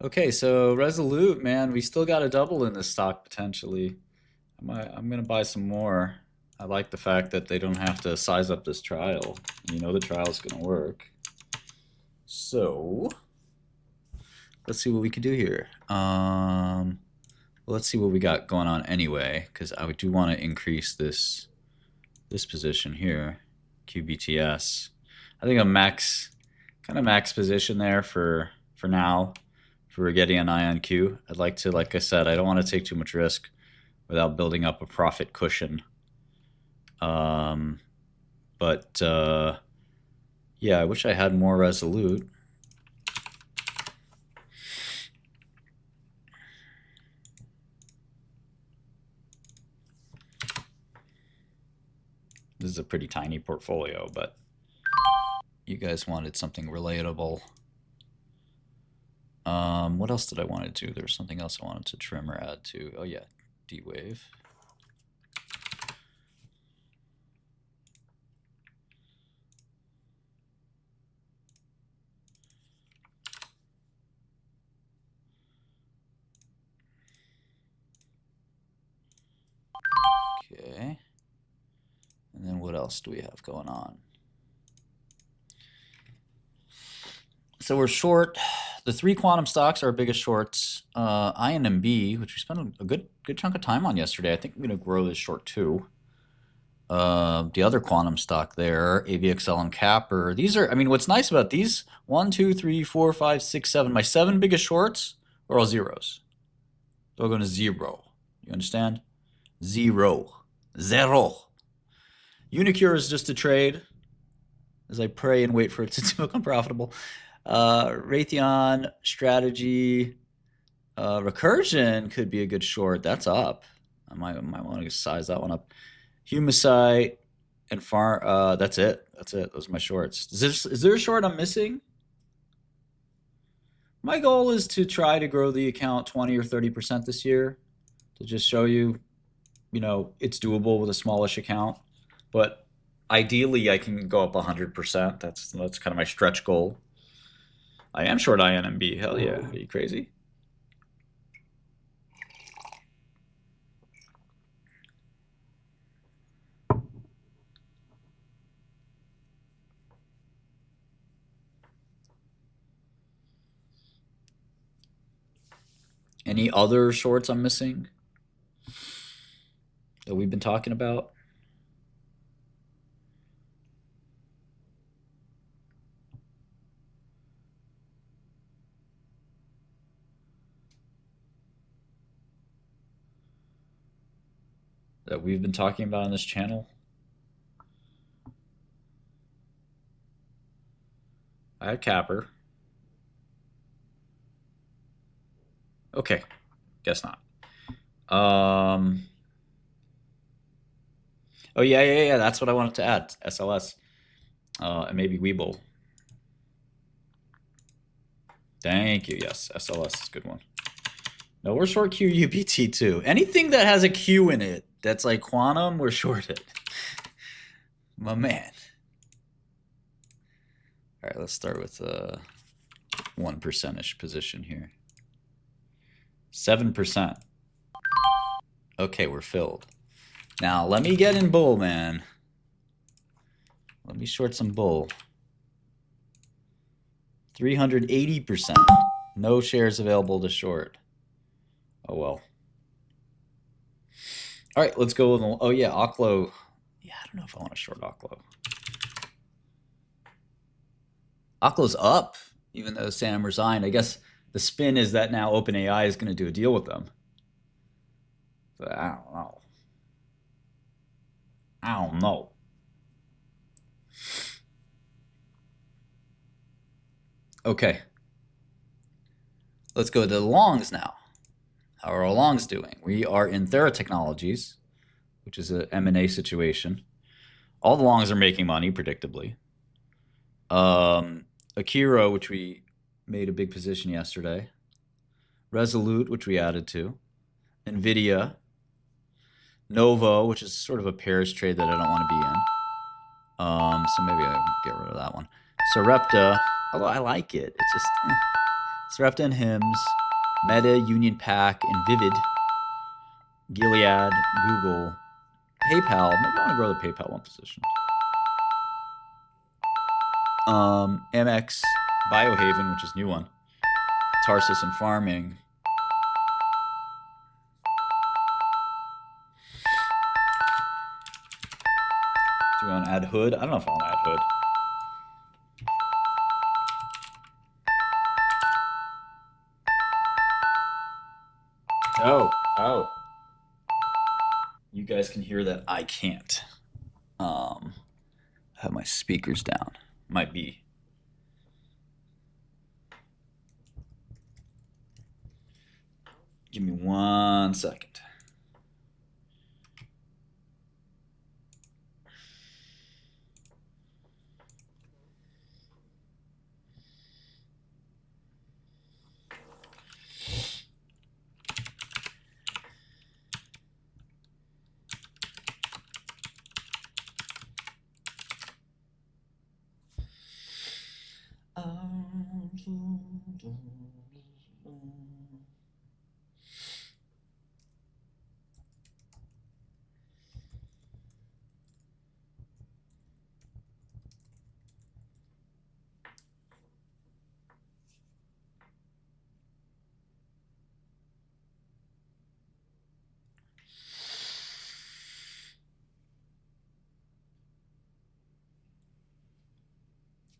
Okay, so Resolute, man, we still got a double in this stock potentially. I'm gonna buy some more. I like the fact that they don't have to size up this trial. You know the trial's gonna work. So let's see what we can do here. Let's see what we got going on anyway, because I do want to increase this position here, QBTS. I think a kind of max position there for now. If we're getting an eye on Q, I'd like to, like I said, I don't want to take too much risk without building up a profit cushion. But yeah, I wish I had more Resolute. This is a pretty tiny portfolio, but you guys wanted something relatable. What else did I want to do? There was something else I wanted to trim or add to. Oh yeah, D-Wave. Okay. And then what else do we have going on? So we're short. The three quantum stocks are our biggest shorts. INMB, which we spent a good chunk of time on yesterday. I think I'm going to grow this short too. The other quantum stock there, AVXL and Capper. These are, I mean, what's nice about these, 1, 2, 3, 4, 5, 6, 7, my 7 biggest shorts are all zeros. They're all going to zero. You understand? Zero. Unicure is just a trade as I pray and wait for it to become profitable. Raytheon, Strategy, Recursion could be a good short. That's up. I might want to size that one up. Humasite and Farm. That's it. Those are my shorts. Is there a short I'm missing? My goal is to try to grow the account 20 or 30% this year to just show you, it's doable with a smallish account. But ideally, I can go up 100%. That's kind of my stretch goal. I am short INMB. Hell yeah. Are you crazy? Any other shorts I'm missing that we've been talking about? That we've been talking about on this channel? I had Capper. Okay, guess not. Oh yeah. That's what I wanted to add. SLS, and maybe Weeble. Thank you. Yes, SLS is a good one. No, we're short QUBT too. Anything that has a Q in it that's like quantum, we're shorted. My man. All right, let's start with 1%ish position here. 7%. Okay, we're filled. Now, let me get in bull, man. Let me short some bull. 380%. No shares available to short. Oh, well. All right, let's go with, oh yeah, Oklo. Yeah, I don't know if I want to short Oklo. Oklo's up, even though Sam resigned. I guess the spin is that now OpenAI is going to do a deal with them. But I don't know. Okay. Let's go to the longs now. How are our longs doing? We are in Thera Technologies, which is a M&A situation. All the longs are making money, predictably. Akira, which we made a big position yesterday. Resolute, which we added to. NVIDIA. Novo, which is sort of a pairs trade that I don't want to be in. So maybe I can get rid of that one. Sarepta, although I like it, it's just Sarepta and Hims, Meta, Union Pack, and Vivid, Gilead, Google, PayPal. Maybe I want to grow the PayPal one position. MX, Biohaven, which is a new one. Tarsus and Farming. Do we want to add Hood? I don't know if I want to add Hood. Oh. You guys can hear that. I can't. Have my speakers down. Might be. Give me 1 second.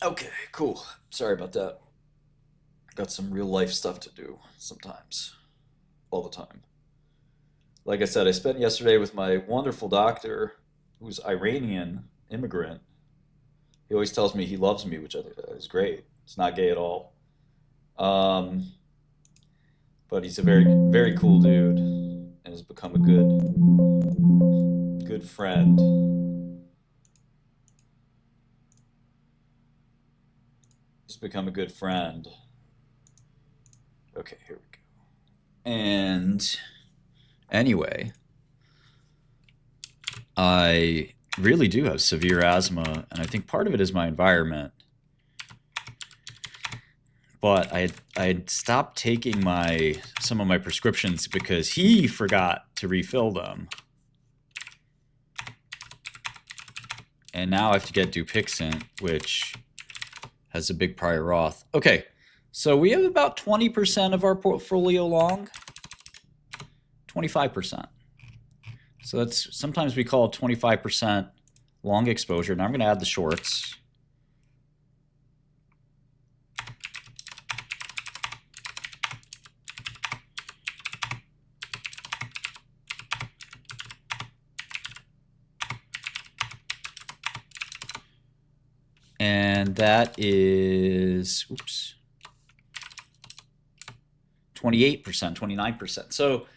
Okay, cool. Sorry about that. Got some real life stuff to do sometimes, all the time. Like I said, I spent yesterday with my wonderful doctor who's Iranian immigrant. He always tells me he loves me, which is great. It's not gay at all. Um, but he's a very, very cool dude and has become a good friend. He's become a good friend. Okay, here we go. And anyway, I really do have severe asthma, and I think part of it is my environment. But I had stopped taking some of my prescriptions because he forgot to refill them. And now I have to get Dupixent, which has a big prior auth. Okay, so we have about 20% of our portfolio long, 25%. So that's, sometimes we call it 25% long exposure. Now I'm going to add the shorts. And that is, 28%, 29%. So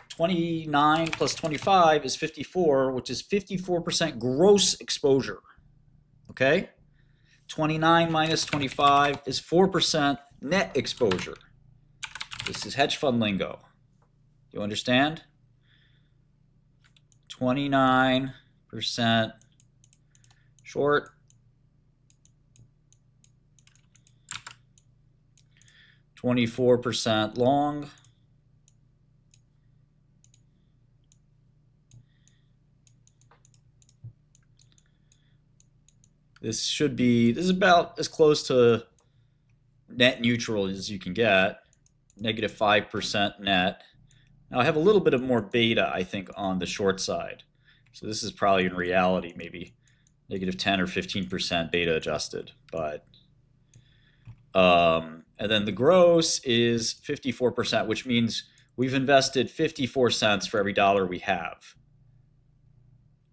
29 plus 25 is 54, which is 54% gross exposure. Okay? 29 minus 25 is 4% net exposure. This is hedge fund lingo. You understand? 29% short, 24% long, this is about as close to net neutral as you can get, negative 5% net. Now I have a little bit of more beta, I think, on the short side. So this is probably in reality maybe negative 10 or 15% beta adjusted, but and then the gross is 54%, which means we've invested 54 cents for every dollar we have,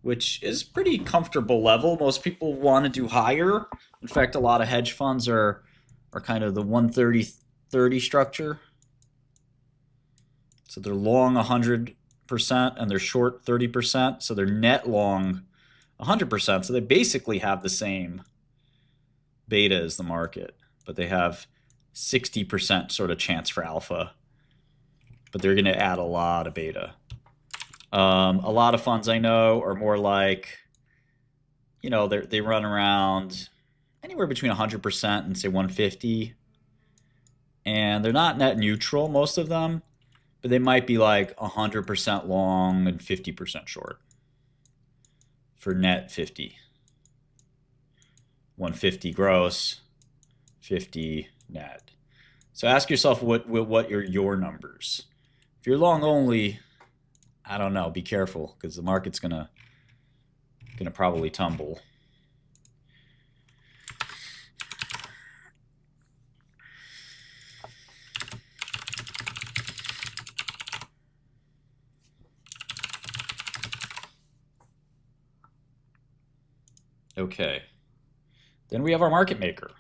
which is pretty comfortable level. Most people want to do higher. In fact, a lot of hedge funds are kind of the 130-30 structure. So they're long 100% and they're short 30%. So they're net long 100%. So they basically have the same beta as the market, but they have 60% sort of chance for alpha, but they're going to add a lot of beta. A lot of funds I know are more like, they run around anywhere between 100% and say 150, and they're not net neutral, most of them, but they might be like 100% long and 50% short for net 50. 150 gross, 50 net. So ask yourself what are your numbers. If you're long only, I don't know, be careful because the market's gonna probably tumble. Okay. Then we have our market maker.